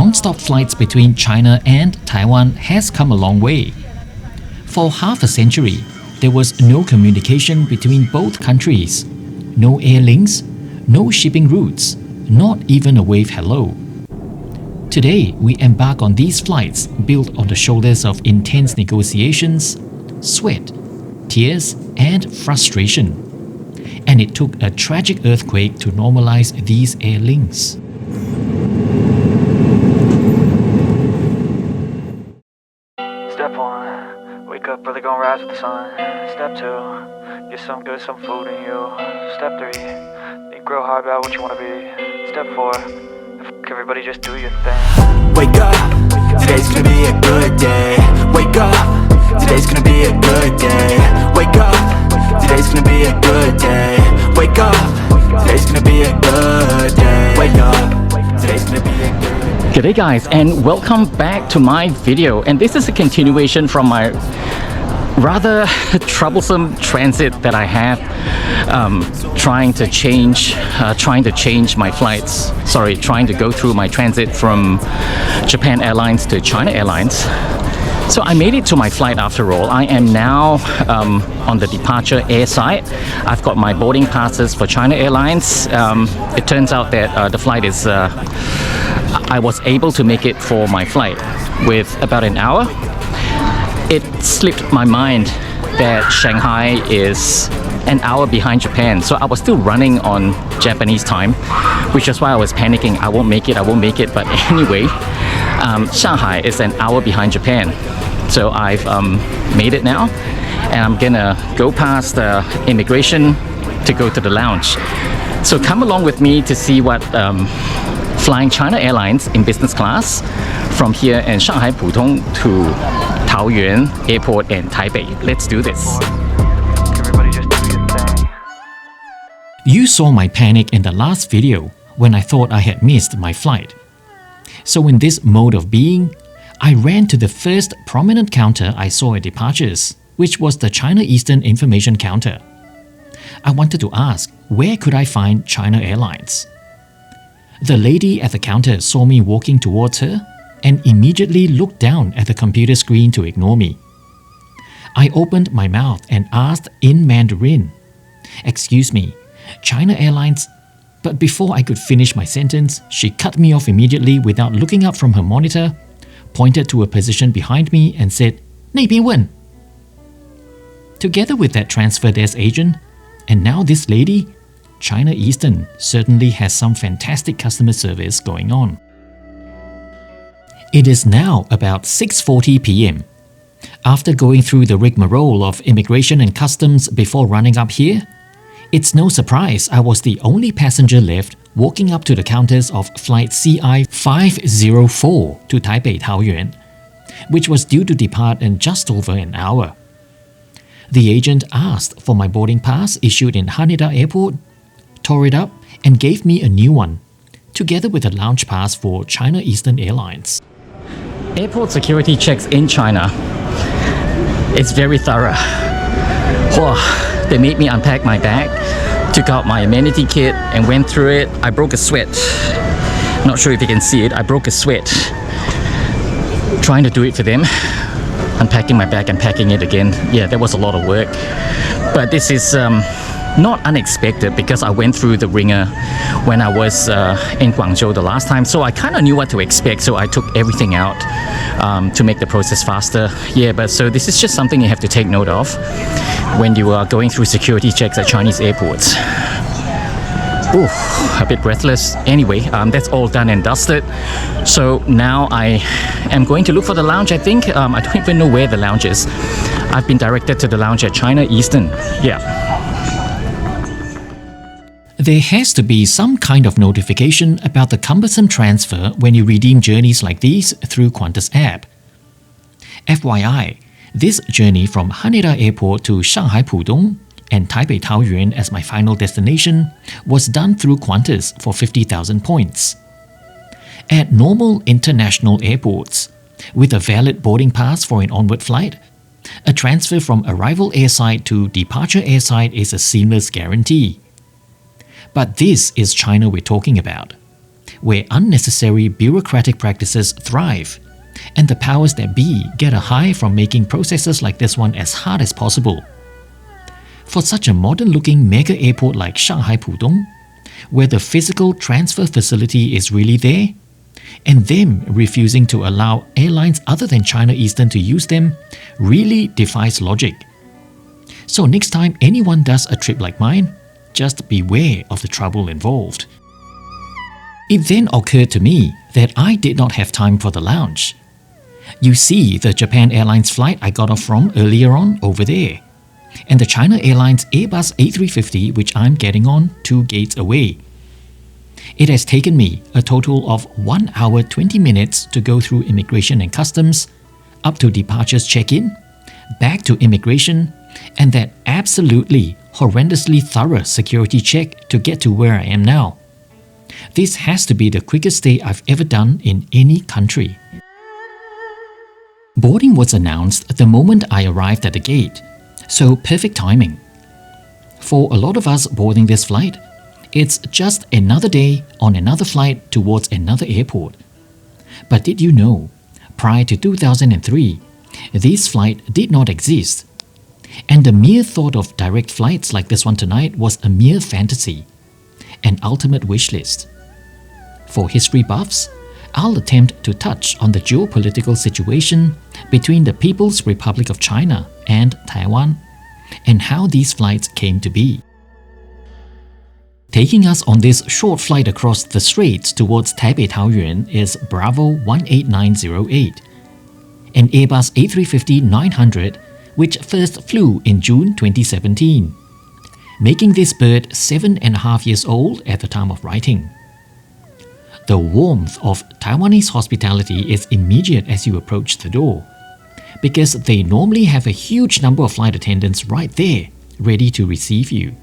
non-stop flights between China and Taiwan has come a long way. For half a century, there was no communication between both countries, no air links, no shipping routes, not even a wave hello. Today, we embark on these flights built on the shoulders of intense negotiations, sweat, tears, and frustration. And it took a tragic earthquake to normalize these air links. Step 1, wake up early, gonna rise with the sun. Step 2, get some good, some food in you. Step 3, think real hard about what you wanna be. Step 4, everybody just do your thing. Wake up, today's gonna be a good day. Wake up, today's gonna be a good day. Wake up, today's gonna be a good day. Wake up, today's gonna be a good day. Wake up, today's gonna be a good day. G'day guys, and welcome back to my video, and this is a continuation from my rather troublesome transit that I have trying to change my flights. Trying to go through my transit from Japan Airlines to China Airlines. So I made it to my flight after all. I am now on the departure air side. I've got my boarding passes for China Airlines. It turns out that the flight is I was able to make it for my flight with about an hour. It slipped my mind that Shanghai is an hour behind Japan, so I was still running on Japanese time, which is why I was panicking. I won't make it. But anyway, Shanghai is an hour behind Japan, so I've made it now, and I'm gonna go past the immigration to go to the lounge. So come along with me to see what flying China Airlines in business class from here in Shanghai Pudong to Taoyuan Airport and Taipei. Let's do this. Everybody just do your thing. You saw my panic in the last video when I thought I had missed my flight. So in this mode of being, I ran to the first prominent counter I saw at departures, which was the China Eastern Information Counter. I wanted to ask, where could I find China Airlines? The lady at the counter saw me walking towards her and immediately looked down at the computer screen to ignore me. I opened my mouth and asked in Mandarin, "Excuse me, China Airlines?" But before I could finish my sentence, she cut me off immediately without looking up from her monitor, pointed to a position behind me and said, "那边问." Together with that transfer desk agent, and now this lady, China Eastern certainly has some fantastic customer service going on. It is now about 6:40 p.m. After going through the rigmarole of immigration and customs before running up here, it's no surprise I was the only passenger left walking up to the counters of flight CI 504 to Taipei Taoyuan, which was due to depart in just over an hour. The agent asked for my boarding pass issued in Haneda Airport, tore it up, and gave me a new one, together with a lounge pass for China Eastern Airlines. Airport security checks in China, it's very thorough. They made me unpack my bag, took out my amenity kit and went through it. I broke a sweat. Not sure if you can see it, I broke a sweat trying to do it for them. Unpacking my bag and packing it again. Yeah, that was a lot of work. But this is not unexpected because I went through the ringer when I was in Guangzhou the last time, so I kind of knew what to expect, so I took everything out to make the process faster. Yeah, but so this is just something you have to take note of when you are going through security checks at Chinese airports. Ooh, a bit breathless. Anyway, that's all done and dusted. So now I am going to look for the lounge, I think. I don't even know where the lounge is. I've been directed to the lounge at China Eastern. Yeah. There has to be some kind of notification about the cumbersome transfer when you redeem journeys like these through Qantas app. FYI, this journey from Haneda Airport to Shanghai Pudong and Taipei Taoyuan as my final destination was done through Qantas for 50,000 points. At normal international airports, with a valid boarding pass for an onward flight, a transfer from arrival airside to departure airside is a seamless guarantee. But this is China we're talking about. where unnecessary bureaucratic practices thrive, and the powers that be get a high from making processes like this one as hard as possible. For such a modern-looking mega airport like Shanghai Pudong, where the physical transfer facility is really there, and them refusing to allow airlines other than China Eastern to use them really defies logic. So next time anyone does a trip like mine, just beware of the trouble involved. It then occurred to me that I did not have time for the lounge. You see the Japan Airlines flight I got off from earlier on over there, and the China Airlines Airbus A350 which I'm getting on 2 gates away. It has taken me a total of 1 hour 20 minutes to go through immigration and customs, up to departures check-in, back to immigration, and that absolutely horrendously thorough security check to get to where I am now. This has to be the quickest stay I've ever done in any country. Boarding was announced the moment I arrived at the gate, so perfect timing. For a lot of us boarding this flight, it's just another day on another flight towards another airport. But did you know, prior to 2003, this flight did not exist, and the mere thought of direct flights like this one tonight was a mere fantasy, an ultimate wish list. For history buffs, I'll attempt to touch on the geopolitical situation between the People's Republic of China and Taiwan, and how these flights came to be. Taking us on this short flight across the straits towards Taipei Taoyuan is Bravo 18908, an Airbus A350-900 which first flew in June 2017, making this bird 7.5 years old at the time of writing. The warmth of Taiwanese hospitality is immediate as you approach the door, because they normally have a huge number of flight attendants right there, ready to receive you.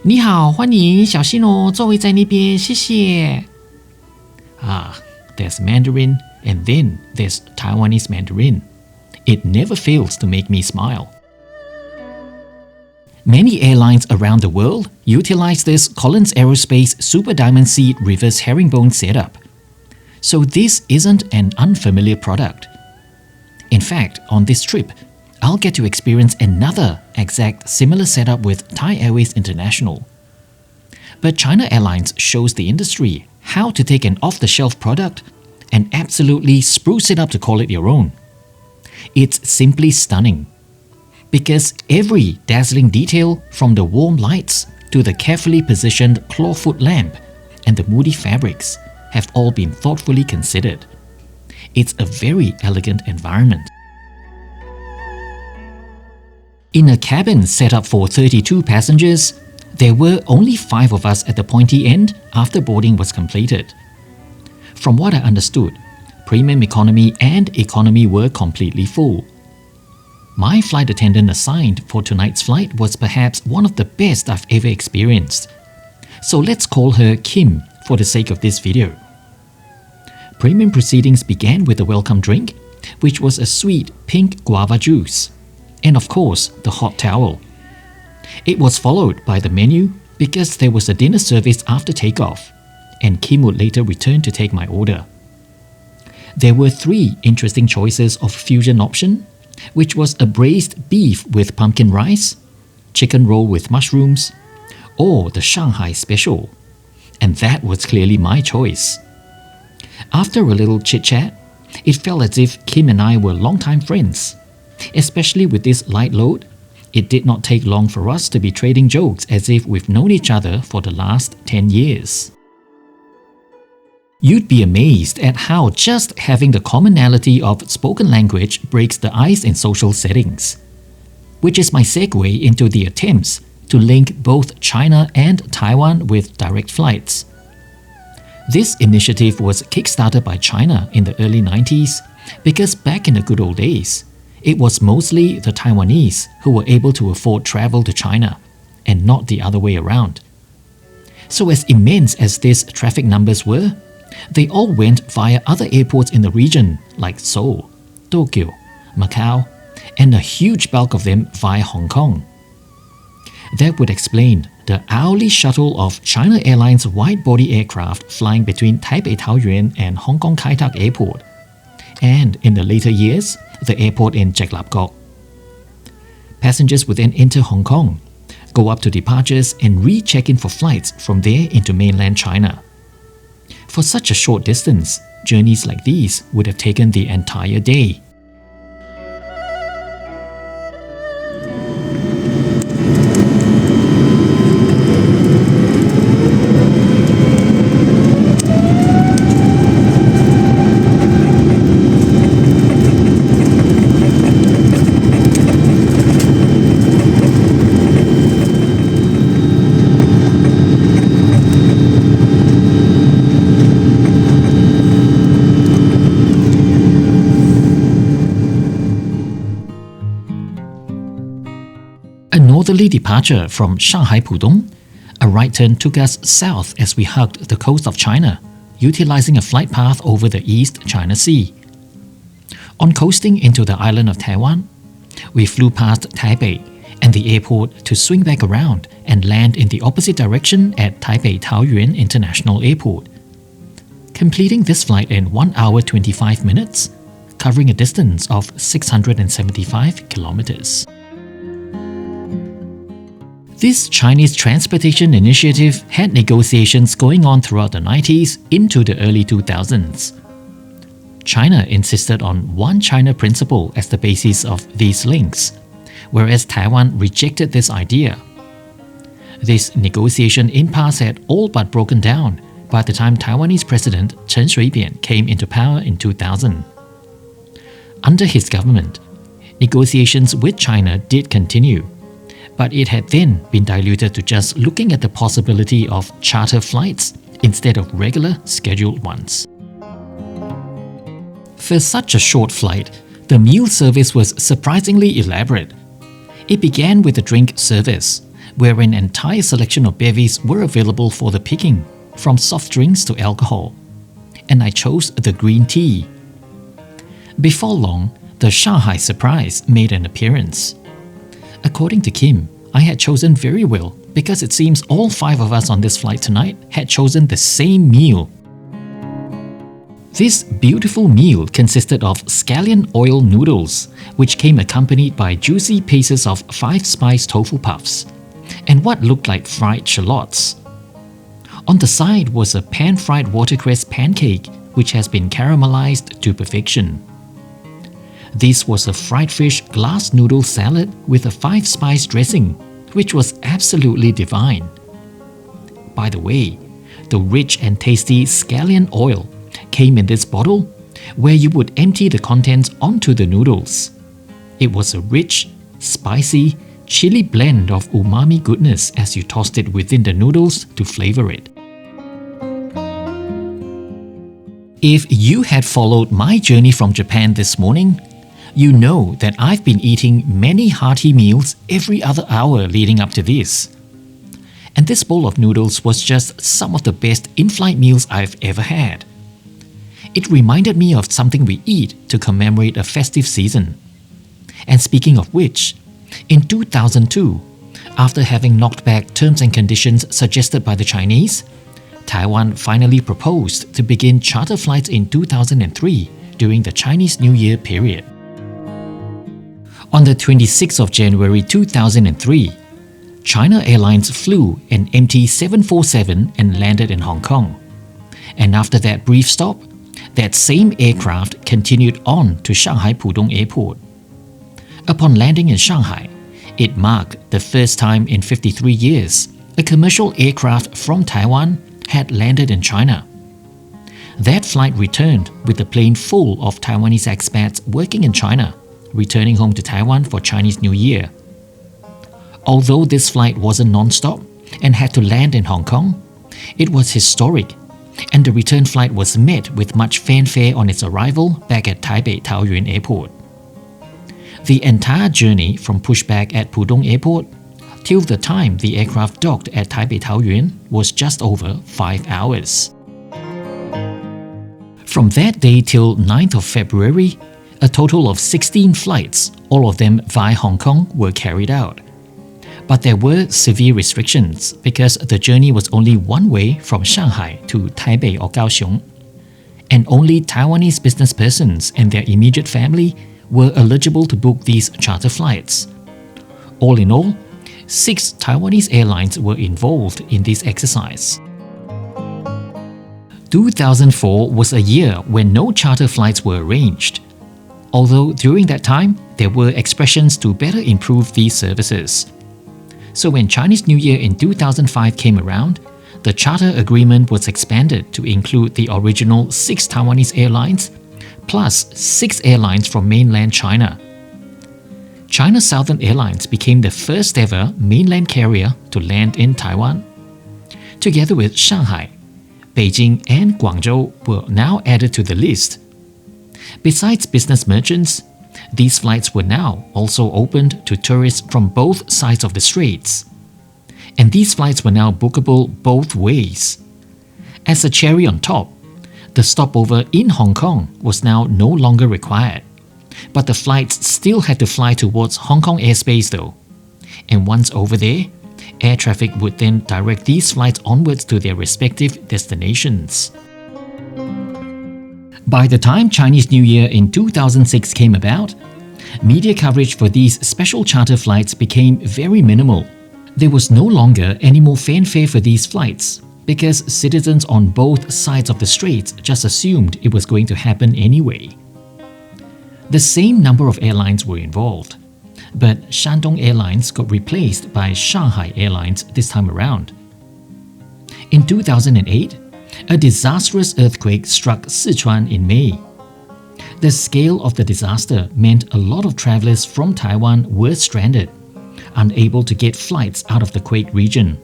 你好，欢迎，小心哦，座位在那边，谢谢。There's Mandarin, and then there's Taiwanese Mandarin. It never fails to make me smile. Many airlines around the world utilize this Collins Aerospace Super Diamond Seat reverse herringbone setup. So this isn't an unfamiliar product. In fact, on this trip, I'll get to experience another exact similar setup with Thai Airways International. But China Airlines shows the industry how to take an off-the-shelf product and absolutely spruce it up to call it your own. It's simply stunning, because every dazzling detail from the warm lights to the carefully positioned clawfoot lamp and the moody fabrics have all been thoughtfully considered. It's a very elegant environment. In a cabin set up for 32 passengers, there were only 5 of us at the pointy end after boarding was completed. From what I understood, Premium Economy and Economy were completely full. My flight attendant assigned for tonight's flight was perhaps one of the best I've ever experienced. So let's call her Kim for the sake of this video. Premium proceedings began with a welcome drink, which was a sweet pink guava juice, and of course the hot towel. It was followed by the menu because there was a dinner service after takeoff, and Kim would later return to take my order. There were 3 interesting choices of fusion option, which was a braised beef with pumpkin rice, chicken roll with mushrooms, or the Shanghai special, and that was clearly my choice. After a little chit-chat, it felt as if Kim and I were longtime friends. Especially with this light load, it did not take long for us to be trading jokes as if we've known each other for the last 10 years. You'd be amazed at how just having the commonality of spoken language breaks the ice in social settings. Which is my segue into the attempts to link both China and Taiwan with direct flights. This initiative was kickstarted by China in the early 90s because back in the good old days, it was mostly the Taiwanese who were able to afford travel to China, and not the other way around. So as immense as these traffic numbers were, they all went via other airports in the region like Seoul, Tokyo, Macau, and a huge bulk of them via Hong Kong. That would explain the hourly shuttle of China Airlines wide-body aircraft flying between Taipei Taoyuan and Hong Kong Kai Tak Airport, and in the later years, the airport in Chek Lap Kok. Passengers would then enter Hong Kong, go up to departures and re-check in for flights from there into mainland China. For such a short distance, journeys like these would have taken the entire day. A northerly departure from Shanghai Pudong, a right turn took us south as we hugged the coast of China, utilizing a flight path over the East China Sea. On coasting into the island of Taiwan, we flew past Taipei and the airport to swing back around and land in the opposite direction at Taipei Taoyuan International Airport, completing this flight in 1 hour 25 minutes, covering a distance of 675 kilometers. This Chinese transportation initiative had negotiations going on throughout the 90s into the early 2000s. China insisted on One China principle as the basis of these links, whereas Taiwan rejected this idea. This negotiation impasse had all but broken down by the time Taiwanese President Chen Shui-bian came into power in 2000. Under his government, negotiations with China did continue, but it had then been diluted to just looking at the possibility of charter flights instead of regular scheduled ones. For such a short flight, the meal service was surprisingly elaborate. It began with a drink service, where an entire selection of bevies were available for the picking, from soft drinks to alcohol, and I chose the green tea. Before long, the Shanghai Surprise made an appearance. According to Kim, I had chosen very well because it seems all 5 of us on this flight tonight had chosen the same meal. This beautiful meal consisted of scallion oil noodles, which came accompanied by juicy pieces of 5-spice tofu puffs, and what looked like fried shallots. On the side was a pan-fried watercress pancake, which has been caramelized to perfection. This was a fried fish glass noodle salad with a 5-spice dressing, which was absolutely divine. By the way, the rich and tasty scallion oil came in this bottle, where you would empty the contents onto the noodles. It was a rich, spicy, chili blend of umami goodness as you tossed it within the noodles to flavor it. If you had followed my journey from Japan this morning, you know that I've been eating many hearty meals every other hour leading up to this. And this bowl of noodles was just some of the best in-flight meals I've ever had. It reminded me of something we eat to commemorate a festive season. And speaking of which, in 2002, after having knocked back terms and conditions suggested by the Chinese, Taiwan finally proposed to begin charter flights in 2003 during the Chinese New Year period. On the 26th of January 2003, China Airlines flew an MT-747 and landed in Hong Kong. And after that brief stop, that same aircraft continued on to Shanghai Pudong Airport. Upon landing in Shanghai, it marked the first time in 53 years a commercial aircraft from Taiwan had landed in China. That flight returned with a plane full of Taiwanese expats working in China, returning home to Taiwan for Chinese New Year. Although this flight wasn't non-stop and had to land in Hong Kong, it was historic, and the return flight was met with much fanfare on its arrival back at Taipei Taoyuan Airport. The entire journey from pushback at Pudong Airport till the time the aircraft docked at Taipei Taoyuan was just over 5 hours. From that day till 9th of February, a total of 16 flights, all of them via Hong Kong, were carried out. But there were severe restrictions because the journey was only one way from Shanghai to Taipei or Kaoshiung, and only Taiwanese business persons and their immediate family were eligible to book these charter flights. All in all, 6 Taiwanese airlines were involved in this exercise. 2004 was a year when no charter flights were arranged, although during that time there were expressions to better improve these services. So when Chinese New Year in 2005 came around, the charter agreement was expanded to include the original 6 Taiwanese airlines plus 6 airlines from mainland China. China Southern Airlines became the first ever mainland carrier to land in Taiwan. Together with Shanghai, Beijing and Guangzhou were now added to the list. Besides business merchants, these flights were now also opened to tourists from both sides of the straits. And these flights were now bookable both ways. As a cherry on top, the stopover in Hong Kong was now no longer required. But the flights still had to fly towards Hong Kong airspace though. And once over there, air traffic would then direct these flights onwards to their respective destinations. By the time Chinese New Year in 2006 came about, media coverage for these special charter flights became very minimal. There was no longer any more fanfare for these flights because citizens on both sides of the straits just assumed it was going to happen anyway. The same number of airlines were involved, but Shandong Airlines got replaced by Shanghai Airlines this time around. In 2008, a disastrous earthquake struck Sichuan in May. The scale of the disaster meant a lot of travelers from Taiwan were stranded, unable to get flights out of the quake region.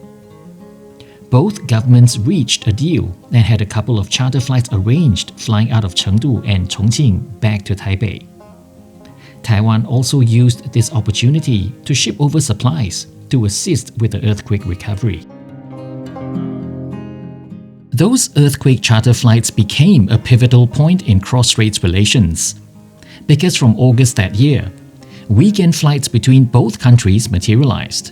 Both governments reached a deal and had a couple of charter flights arranged flying out of Chengdu and Chongqing back to Taipei. Taiwan also used this opportunity to ship over supplies to assist with the earthquake recovery. Those earthquake charter flights became a pivotal point in Cross-Straits relations, because from August that year, weekend flights between both countries materialized.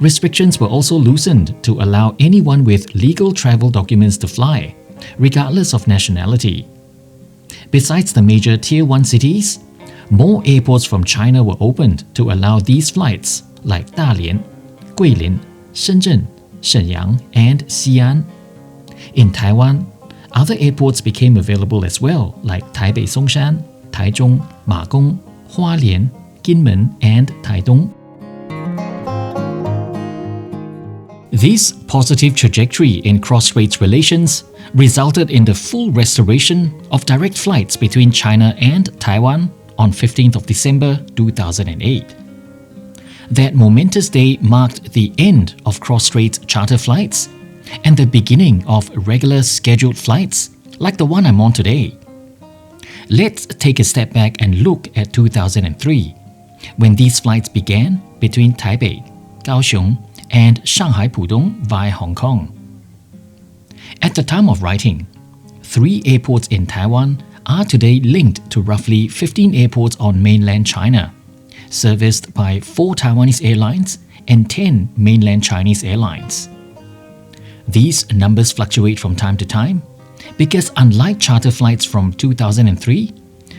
Restrictions were also loosened to allow anyone with legal travel documents to fly, regardless of nationality. Besides the major Tier 1 cities, more airports from China were opened to allow these flights like Dalian, Guilin, Shenzhen, Shenyang, and Xi'an. In Taiwan, other airports became available as well, like Taipei Songshan, Taichung, Magong, Hualien, Kinmen, and Taidong. This positive trajectory in cross-straits relations resulted in the full restoration of direct flights between China and Taiwan on 15th of December 2008. That momentous day marked the end of cross-straits charter flights and the beginning of regular scheduled flights like the one I'm on today. Let's take a step back and look at 2003, when these flights began between Taipei, Kaohsiung, and Shanghai Pudong via Hong Kong. At the time of writing, 3 airports in Taiwan are today linked to roughly 15 airports on mainland China, serviced by 4 Taiwanese airlines and 10 mainland Chinese airlines. These numbers fluctuate from time to time because, unlike charter flights from 2003,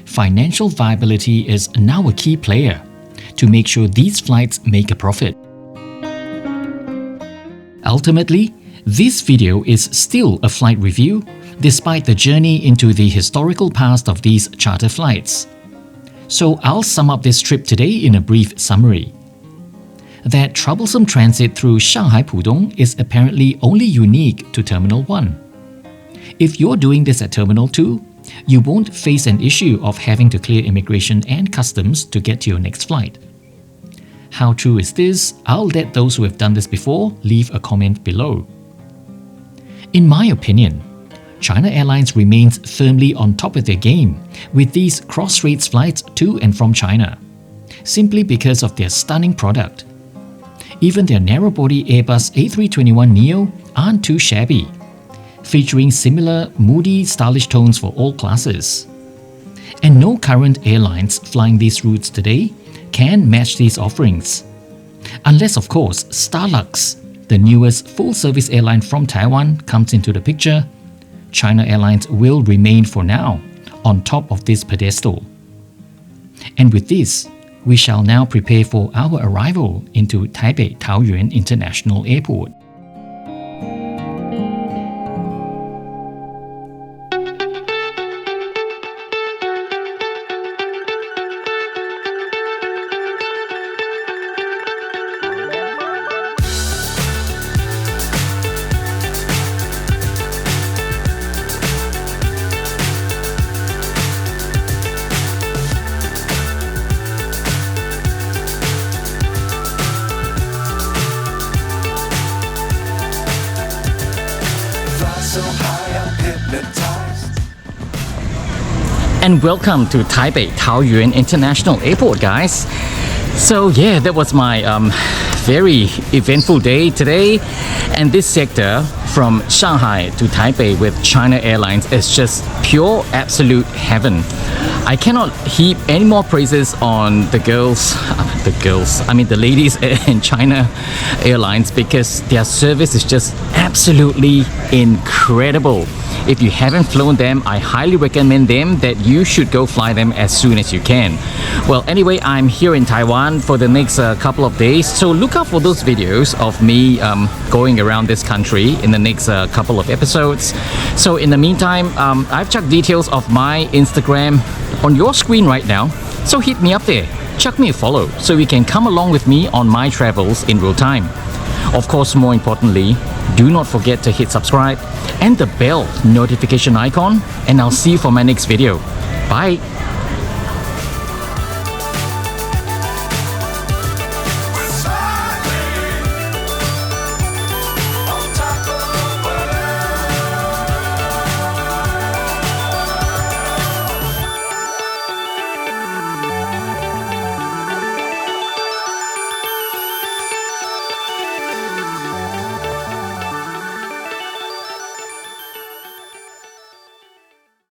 financial viability is now a key player to make sure these flights make a profit. Ultimately, this video is still a flight review despite the journey into the historical past of these charter flights. So I'll sum up this trip today in a brief summary. That troublesome transit through Shanghai Pudong is apparently only unique to Terminal 1. If you're doing this at Terminal 2, you won't face an issue of having to clear immigration and customs to get to your next flight. How true is this? I'll let those who have done this before leave a comment below. In my opinion, China Airlines remains firmly on top of their game with these cross-straits flights to and from China, simply because of their stunning product. Even their narrow-body Airbus A321neo aren't too shabby, featuring similar moody, stylish tones for all classes. And no current airlines flying these routes today can match these offerings. Unless, of course, Starlux, the newest full-service airline from Taiwan, comes into the picture, China Airlines will remain for now on top of this pedestal. And with this, we shall now prepare for our arrival into Taipei Taoyuan International Airport. And welcome to Taipei Taoyuan International Airport, guys. So yeah, that was my very eventful day today, and this sector from Shanghai to Taipei with China Airlines is just pure absolute heaven. I cannot heap any more praises on the ladies in China Airlines, because their service is just absolutely incredible. If you haven't flown them, I highly recommend them that you should go fly them as soon as you can. Well, anyway, I'm here in Taiwan for the next couple of days, so look out for those videos of me going around this country in the next couple of episodes. So in the meantime, I've chucked details of my Instagram on your screen right now, so hit me up there, chuck me a follow so you can come along with me on my travels in real time. Of course, more importantly, do not forget to hit subscribe and the bell notification icon, and I'll see you for my next video. Bye!